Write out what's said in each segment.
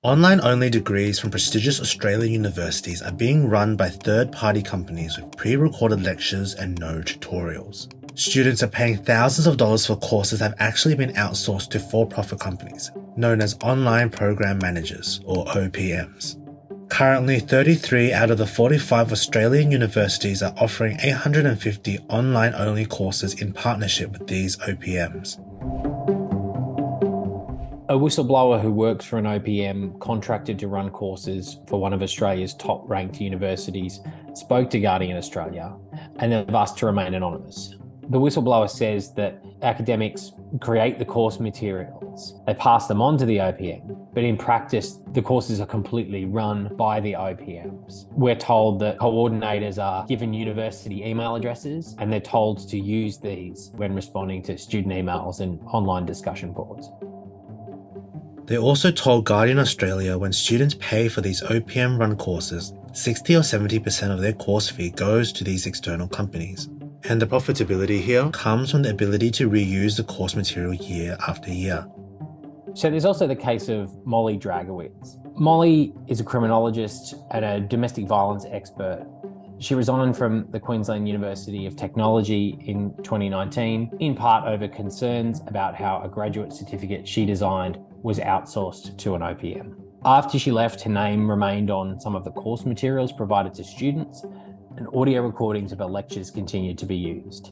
Online-only degrees from prestigious Australian universities are being run by third-party companies with pre-recorded lectures and no tutorials. Students are paying thousands of dollars for courses that have actually been outsourced to for-profit companies, known as Online Program Managers, or OPMs. Currently, 33 out of the 45 Australian universities are offering 850 online-only courses in partnership with these OPMs. A whistleblower who works for an OPM contracted to run courses for one of Australia's top-ranked universities spoke to Guardian Australia, and they've asked to remain anonymous. The whistleblower says that academics create the course materials, they pass them on to the OPM, but in practice, the courses are completely run by the OPMs. We're told that coordinators are given university email addresses, and they're told to use these when responding to student emails and online discussion boards. They also told Guardian Australia when students pay for these OPM-run courses, 60 or 70% of their course fee goes to these external companies. And the profitability here comes from the ability to reuse the course material year after year. So there's also the case of Molly Dragowins. Molly is a criminologist and a domestic violence expert. She resigned from the Queensland University of Technology in 2019, in part over concerns about how a graduate certificate she designed was outsourced to an OPM. After she left, her name remained on some of the course materials provided to students, and audio recordings of her lectures continued to be used.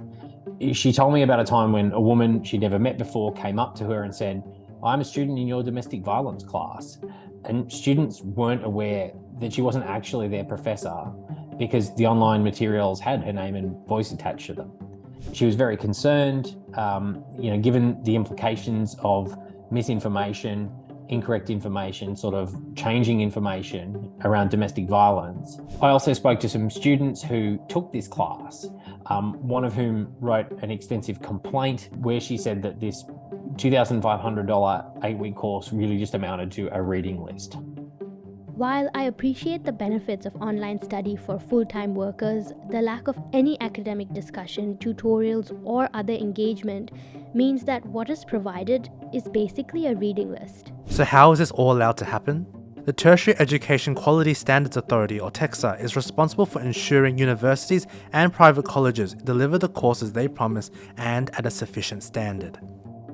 She told me about a time when a woman she'd never met before came up to her and said, "I'm a student in your domestic violence class." And students weren't aware that she wasn't actually their professor because the online materials had her name and voice attached to them. She was very concerned, given the implications of misinformation, incorrect information, sort of changing information around domestic violence. I also spoke to some students who took this class, one of whom wrote an extensive complaint where she said that this $2,500 8-week course really just amounted to a reading list. While I appreciate the benefits of online study for full-time workers, the lack of any academic discussion, tutorials, or other engagement means that what is provided is basically a reading list. So how is this all allowed to happen? The Tertiary Education Quality Standards Authority, or TEQSA, is responsible for ensuring universities and private colleges deliver the courses they promise and at a sufficient standard.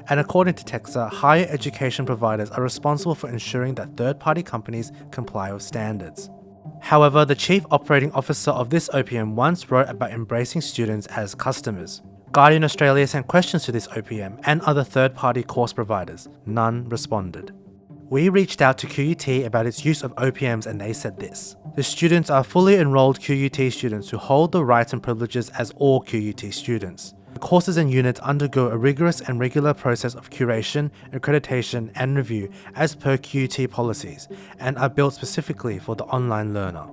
And according to TEQSA, higher education providers are responsible for ensuring that third-party companies comply with standards. However, the Chief Operating Officer of this OPM once wrote about embracing students as customers. Guardian Australia sent questions to this OPM and other third-party course providers. None responded. We reached out to QUT about its use of OPMs and they said this: the students are fully enrolled QUT students who hold the rights and privileges as all QUT students. The courses and units undergo a rigorous and regular process of curation, accreditation and review as per QUT policies and are built specifically for the online learner.